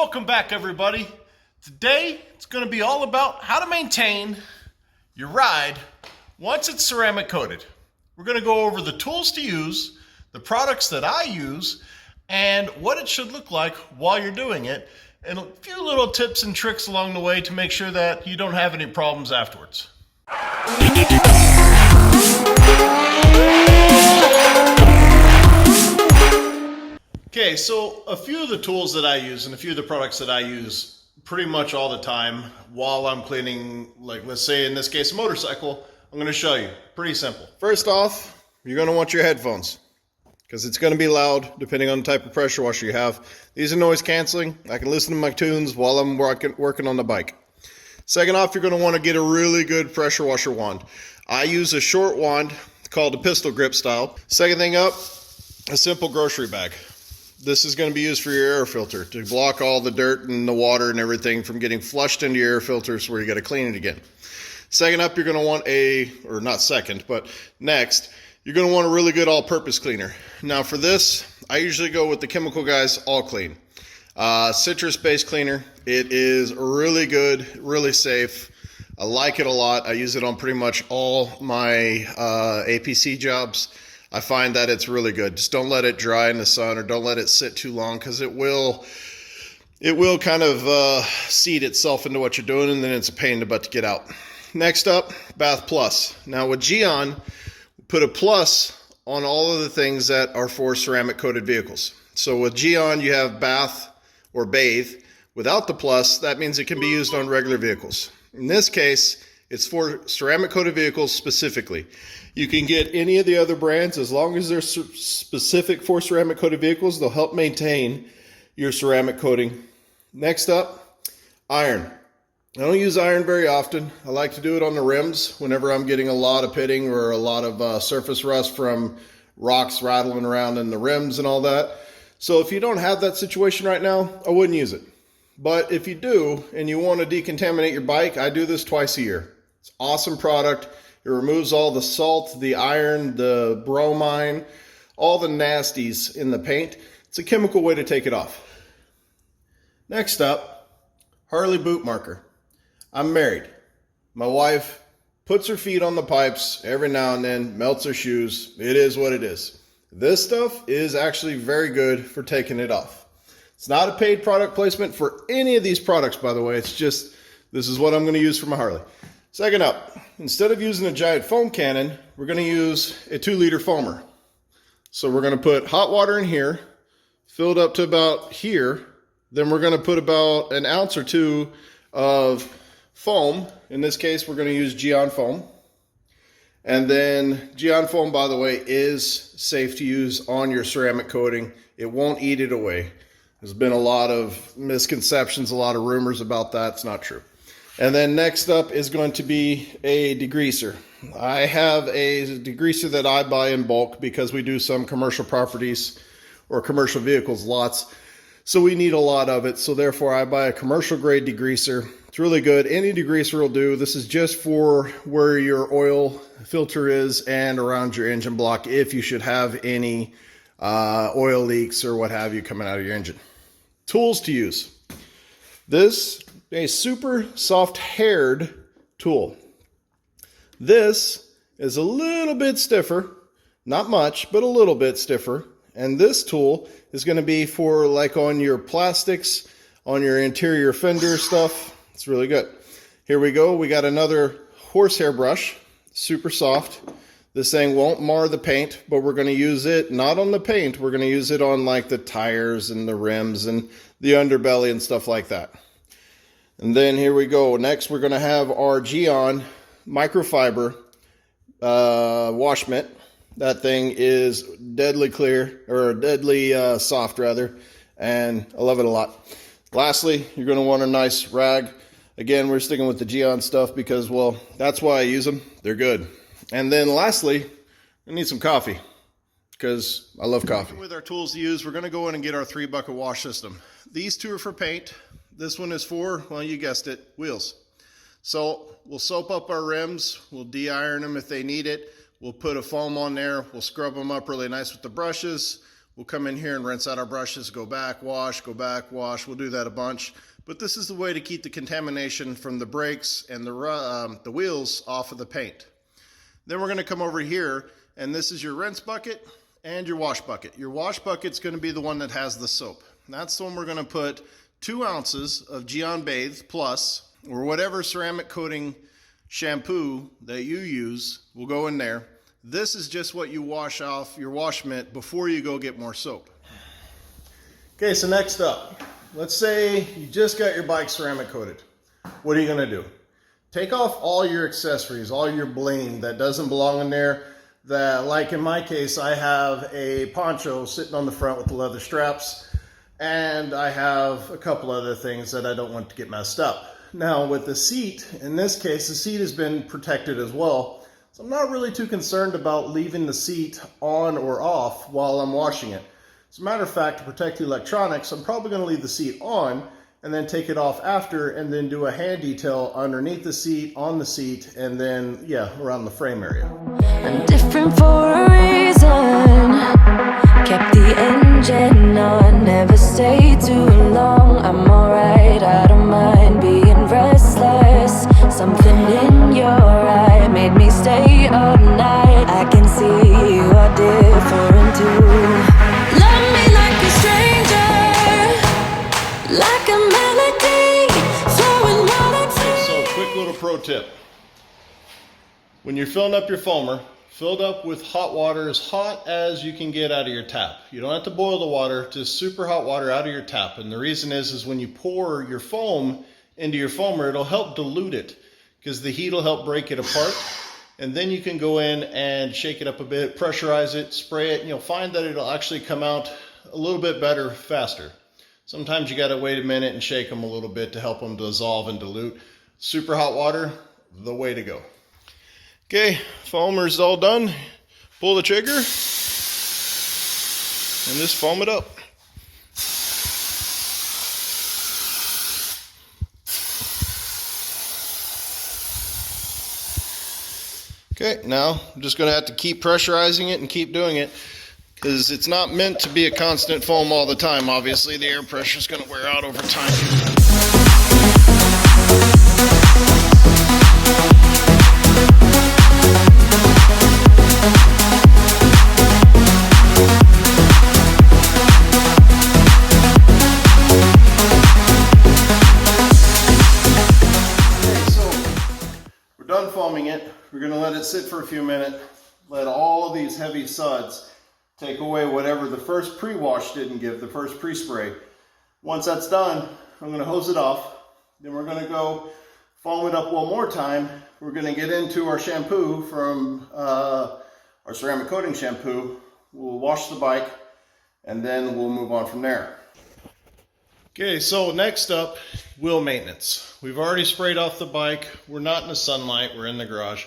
Welcome back, everybody. Today it's going to be all about how to maintain your ride once it's ceramic coated. We're going to go over the tools to use, the products that I use, and what it should look like while you're doing it, and a few little tips and tricks along the way to make sure that you don't have any problems afterwards. Okay, so a few of the tools that I use and a few of the products that I use pretty much all the time while I'm cleaning, like let's say in this case a motorcycle, I'm going to show you. Pretty simple. First off, you're going to want your headphones because it's going to be loud depending on the type of pressure washer you have. These are noise canceling. I can listen to my tunes while I'm working on the bike. Second off, you're going to want to get a really good pressure washer wand. I use a short wand called a pistol grip style. Second thing up, a simple grocery bag. This is going to be used for your air filter to block all the dirt and the water and everything from getting flushed into your air filters where you got to clean it again. Second up, you're going to want next, you're going to want a really good all-purpose cleaner. Now for this, I usually go with the Chemical Guys All Clean. Citrus-based cleaner. It is really good, really safe. I like it a lot. I use it on pretty much all my APC jobs. I find that it's really good. Just don't let it dry in the sun or don't let it sit too long because it will kind of seed itself into what you're doing, and then it's a pain in the butt to get out. Next up, Bath Plus. Now with Geon, put a plus on all of the things that are for ceramic coated vehicles. So with Geon, you have Bath or Bathe. Without the plus, that means it can be used on regular vehicles. In this case, it's for ceramic coated vehicles specifically. You can get any of the other brands as long as they're specific for ceramic coated vehicles. They'll help maintain your ceramic coating. Next up, iron. I don't use iron very often. I like to do it on the rims whenever I'm getting a lot of pitting or a lot of surface rust from rocks rattling around in the rims and all that. So if you don't have that situation right now, I wouldn't use it. But if you do and you want to decontaminate your bike, I do this twice a year. It's an awesome product. It removes all the salt, the iron, the bromine, all the nasties in the paint. It's a chemical way to take it off. Next up, Harley boot marker. I'm married. My wife puts her feet on the pipes every now and then, melts her shoes. It is what it is. This stuff is actually very good for taking it off. It's not a paid product placement for any of these products, by the way. It's just, this is what I'm going to use for my Harley. Second up, instead of using a giant foam cannon, we're going to use a 2-liter foamer. So we're going to put hot water in here, filled up to about here. Then we're going to put about an ounce or two of foam. In this case, we're going to use Geon foam. And then Geon foam, by the way, is safe to use on your ceramic coating. It won't eat it away. There's been a lot of misconceptions, a lot of rumors about that. It's not true. And then next up is going to be a degreaser. I have a degreaser that I buy in bulk because we do some commercial properties or commercial vehicles lots. So we need a lot of it. So therefore I buy a commercial grade degreaser. It's really good. Any degreaser will do. This is just for where your oil filter is and around your engine block if you should have any oil leaks or what have you coming out of your engine. Tools to use. This a super soft haired tool. This is a little bit stiffer, not much, but a little bit stiffer. And this tool is going to be for like on your plastics, on your interior fender stuff. It's really good. Here we go. We got another horsehair brush, super soft. This thing won't mar the paint, but we're going to use it not on the paint. We're going to use it on like the tires and the rims and the underbelly and stuff like that. And then here we go. Next, we're going to have our Geon microfiber wash mitt. That thing is deadly clear, or deadly soft rather, and I love it a lot. Lastly, you're going to want a nice rag. Again, we're sticking with the Geon stuff because, well, that's why I use them. They're good. And then lastly, I need some coffee because I love coffee. With our tools to use, we're going to go in and get our 3-bucket wash system. These two are for paint. This one is for, well, you guessed it, wheels. So we'll soap up our rims. We'll de-iron them if they need it. We'll put a foam on there. We'll scrub them up really nice with the brushes. we'll come in here and rinse out our brushes, go back, wash, go back, wash. We'll do that a bunch. But this is the way to keep the contamination from the brakes and the wheels off of the paint. Then we're going to come over here, and this is your rinse bucket and your wash bucket. Your wash bucket's going to be the one that has the soap. That's the one we're going to put 2 ounces of Geon Bathe Plus, or whatever ceramic coating shampoo that you use will go in there. This is just what you wash off your wash mitt before you go get more soap. Okay, so next up, let's say you just got your bike ceramic coated. What are you going to do? Take off all your accessories, all your bling that doesn't belong in there. That, like in my case, I have a poncho sitting on the front with the leather straps, and I have a couple other things that I don't want to get messed up. Now with the seat, in this case, the seat has been protected as well, so I'm not really too concerned about leaving the seat on or off while I'm washing it. As a matter of fact, to protect the electronics, I'm probably going to leave the seat on and then take it off after, and then do a hand detail underneath the seat, on the seat, and then, yeah, around the frame area. I'm different for a reason. Kept the engine on, never stayed too long. I'm alright, I don't mind being restless. Something in your eye made me stay up night. I can see you are different too. Love me like a stranger, like a melody flowing melody. So, quick little pro tip. When you're filling up your foamer, fill it up with hot water, as hot as you can get out of your tap. You don't have to boil the water, just super hot water out of your tap. And the reason is when you pour your foam into your foamer, it'll help dilute it because the heat will help break it apart. And then you can go in and shake it up a bit, pressurize it, spray it, and you'll find that it'll actually come out a little bit better, faster. Sometimes you got to wait a minute and shake them a little bit to help them dissolve and dilute. Super hot water, the way to go. Okay, foamer's all done. Pull the trigger and just foam it up. Okay, now I'm just going to have to keep pressurizing it and keep doing it because it's not meant to be a constant foam all the time. Obviously, the air pressure is going to wear out over time. Done foaming it. We're going to let it sit for a few minutes, let all of these heavy suds take away whatever the first pre-wash didn't give, the first pre-spray. Once that's done, I'm going to hose it off. Then we're going to go foam it up one more time. We're going to get into our shampoo from our ceramic coating shampoo. We'll wash the bike and then we'll move on from there. Okay, so next up, wheel maintenance. We've already sprayed off the bike. We're not in the sunlight, we're in the garage.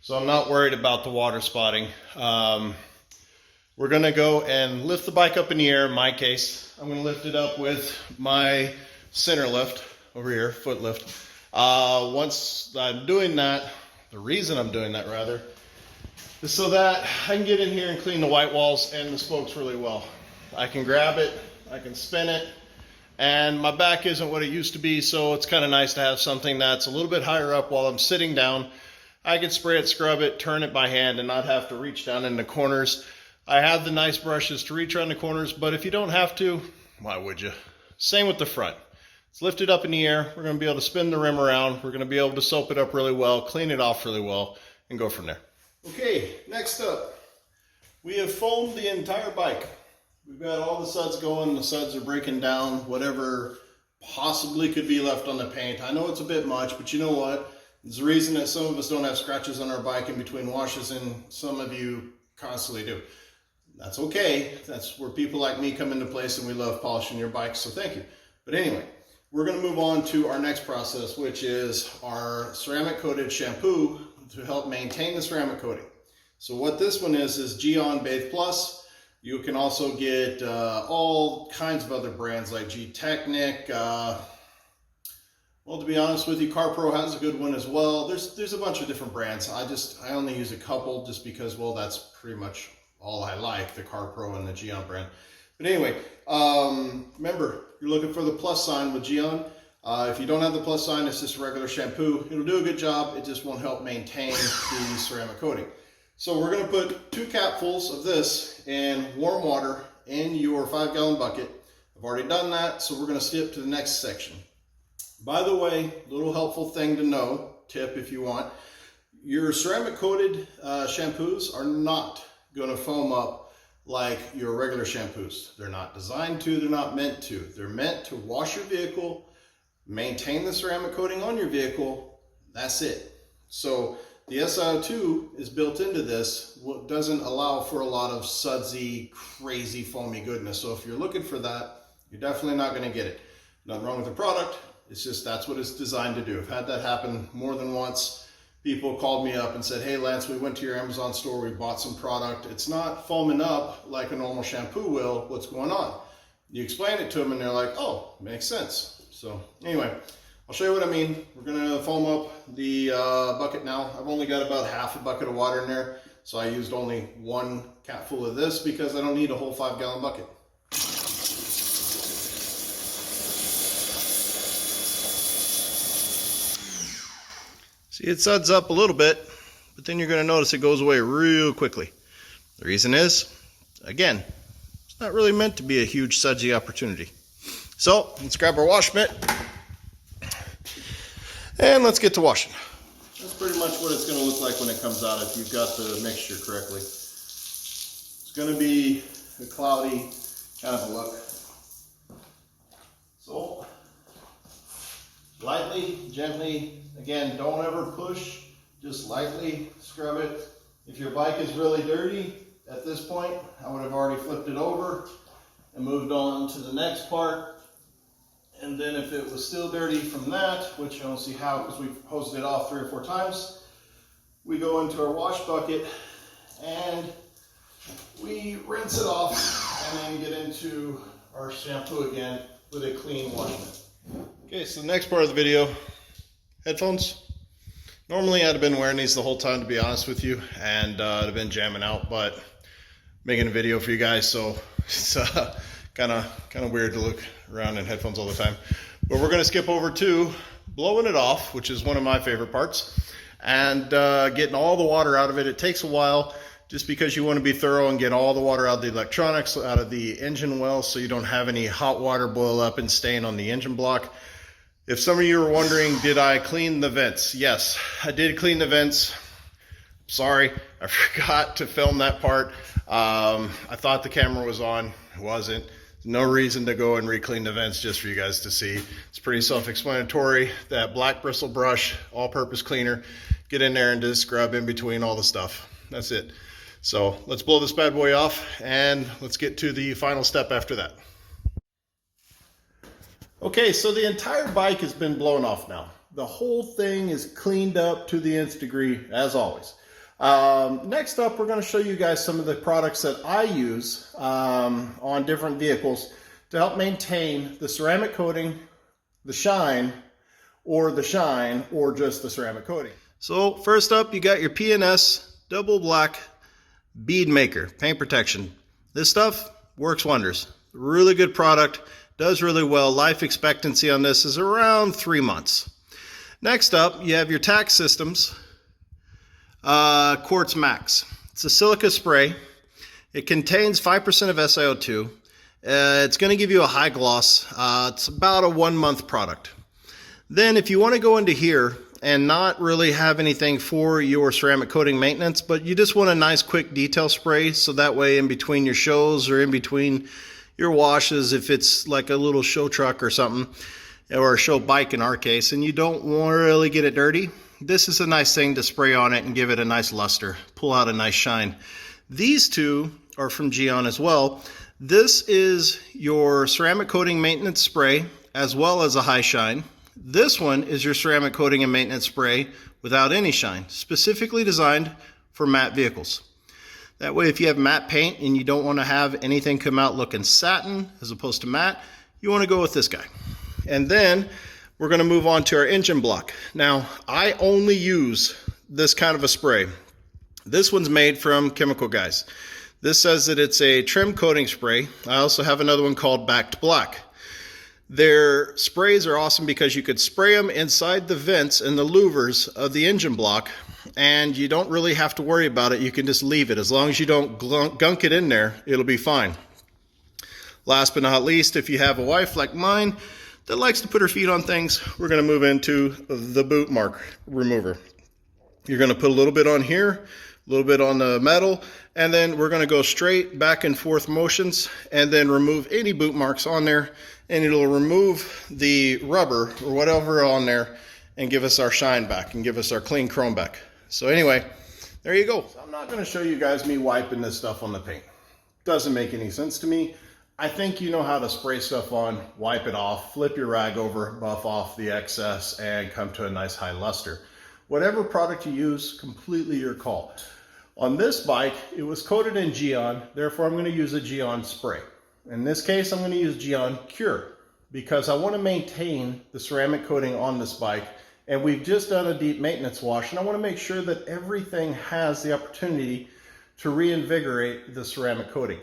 So I'm not worried about the water spotting. We're gonna go and lift the bike up in the air. In my case, I'm gonna lift it up with my center lift over here, foot lift. Once I'm doing that, the reason I'm doing that rather, is so that I can get in here and clean the white walls and the spokes really well. I can grab it, I can spin it, and my back isn't what it used to be, so it's kind of nice to have something that's a little bit higher up while I'm sitting down. I can spray it, scrub it, turn it by hand, and not have to reach down in the corners. I have the nice brushes to reach around the corners, but if you don't have to, why would you? Same with the front. It's lifted up in the air. We're going to be able to spin the rim around. We're going to be able to soap it up really well, clean it off really well, and go from there. Okay, next up, we have foamed the entire bike. We've got all the suds going. The suds are breaking down. Whatever possibly could be left on the paint. I know it's a bit much, but you know what? There's a reason that some of us don't have scratches on our bike in between washes, and some of you constantly do. That's okay. That's where people like me come into place, and we love polishing your bike, so thank you. But anyway, we're going to move on to our next process, which is our ceramic coated shampoo to help maintain the ceramic coating. So what this one is Geon Bathe Plus. You can also get all kinds of other brands like G-Technic. Well, to be honest with you, CarPro has a good one as well. There's a bunch of different brands. I only use a couple just because, well, that's pretty much all I like, the CarPro and the Geon brand. But anyway, remember, you're looking for the plus sign with Geon. If you don't have the plus sign, it's just a regular shampoo. It'll do a good job. It just won't help maintain the ceramic coating. So we're going to put 2 capfuls of this in warm water in your 5-gallon bucket. I've already done that, so we're going to skip to the next section. By the way, little helpful thing to know, tip if you want, your ceramic coated shampoos are not going to foam up like your regular shampoos. They're not designed to, they're not meant to. They're meant to wash your vehicle, maintain the ceramic coating on your vehicle, that's it. So the SiO2 is built into this, what doesn't allow for a lot of sudsy, crazy, foamy goodness. So if you're looking for that, you're definitely not going to get it. Nothing wrong with the product, it's just that's what it's designed to do. I've had that happen more than once. People called me up and said, hey Lance, we went to your Amazon store, we bought some product. It's not foaming up like a normal shampoo will, what's going on? You explain it to them and they're like, oh, makes sense. So anyway, I'll show you what I mean. We're gonna foam up the bucket now. I've only got about half a bucket of water in there. So I used only 1 capful of this because I don't need a whole 5-gallon bucket. See, it suds up a little bit, but then you're going to notice it goes away real quickly. The reason is, again, it's not really meant to be a huge sudsy opportunity. So let's grab our wash mitt and let's get to washing. That's pretty much what it's going to look like when it comes out if you've got the mixture correctly. It's going to be a cloudy kind of a look. So lightly, gently, again, don't ever push, just lightly scrub it. If your bike is really dirty at this point, I would have already flipped it over and moved on to the next part. And then if it was still dirty from that, which I don't see how because we've hosed it off 3 or 4 times, we go into our wash bucket and we rinse it off and then get into our shampoo again with a clean wash mitt. Okay, so the next part of the video, headphones. Normally I'd have been wearing these the whole time, to be honest with you, and I'd have been jamming out, but making a video for you guys, so it's kind of weird to look around in headphones all the time. But we're going to skip over to blowing it off, which is one of my favorite parts, and getting all the water out of it. It takes a while just because you want to be thorough and get all the water out of the electronics, out of the engine well, so you don't have any hot water boil up and stain on the engine block. If some of you are wondering, did I clean the vents? Yes, I did clean the vents. Sorry, I forgot to film that part. I thought the camera was on, it wasn't. No reason to go and re-clean the vents just for you guys to see. It's pretty self-explanatory. That black bristle brush, all-purpose cleaner, get in there and just scrub in between all the stuff. That's it. So let's blow this bad boy off and let's get to the final step after that. Okay, so the entire bike has been blown off now. The whole thing is cleaned up to the nth degree, as always. Next up, we're going to show you guys some of the products that I use on different vehicles to help maintain the ceramic coating, the shine, or just the ceramic coating. So first up, you got your P&S Double Black Bead Maker Paint Protection. This stuff works wonders. Really good product. Does really well. Life expectancy on this is around 3 months. Next up, you have your Tax Systems Quartz Max. It's a silica spray. It contains 5% of SiO2. It's going to give you a high gloss. It's about a 1-month product. Then if you want to go into here and not really have anything for your ceramic coating maintenance, but you just want a nice quick detail spray, so that way in between your shows or in between your washes, if it's like a little show truck or something, or a show bike in our case, and you don't want to really get it dirty, this is a nice thing to spray on it and give it a nice luster, pull out a nice shine. These two are from Geon as well. This is your ceramic coating maintenance spray as well as a high shine. This one is your ceramic coating and maintenance spray without any shine, specifically designed for matte vehicles. That way, if you have matte paint and you don't want to have anything come out looking satin as opposed to matte, you want to go with this guy. And then we're going to move on to our engine block. Now, I only use this kind of a spray. This one's made from Chemical Guys. This says that it's a trim coating spray. I also have another one called Backed Black. Their sprays are awesome because you could spray them inside the vents and the louvers of the engine block, and you don't really have to worry about it. You can just leave it. As long as you don't gunk it in there, it'll be fine. Last but not least, if you have a wife like mine that likes to put her feet on things, we're going to move into the boot mark remover. You're going to put a little bit on here, a little bit on the metal, and then we're going to go straight back and forth motions and then remove any boot marks on there, and it'll remove the rubber or whatever on there and give us our shine back and give us our clean chrome back. So anyway, there you go. So I'm not going to show you guys me wiping this stuff on the paint. Doesn't make any sense to me. I think you know how to spray stuff on, wipe it off, flip your rag over, buff off the excess, and come to a nice high luster. Whatever product you use, completely your call. On this bike, it was coated in Geon, therefore I'm going to use a Geon spray. In this case, I'm going to use Geon Cure because I want to maintain the ceramic coating on this bike, and we've just done a deep maintenance wash, and I want to make sure that everything has the opportunity to reinvigorate the ceramic coating.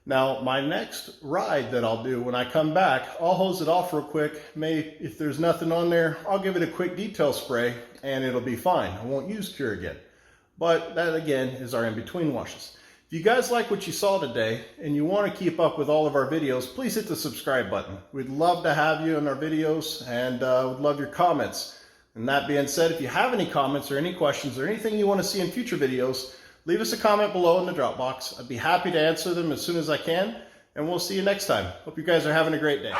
Now, my next ride that I'll do when I come back, I'll hose it off real quick. If there's nothing on there, I'll give it a quick detail spray and it'll be fine. I won't use Cure again. But that again is our in-between washes. If you guys like what you saw today and you want to keep up with all of our videos, please hit the subscribe button. We'd love to have you in our videos, and would love your comments. And that being said, if you have any comments or any questions or anything you want to see in future videos, leave us a comment below in the drop box. I'd be happy to answer them as soon as I can, and we'll see you next time. Hope you guys are having a great day.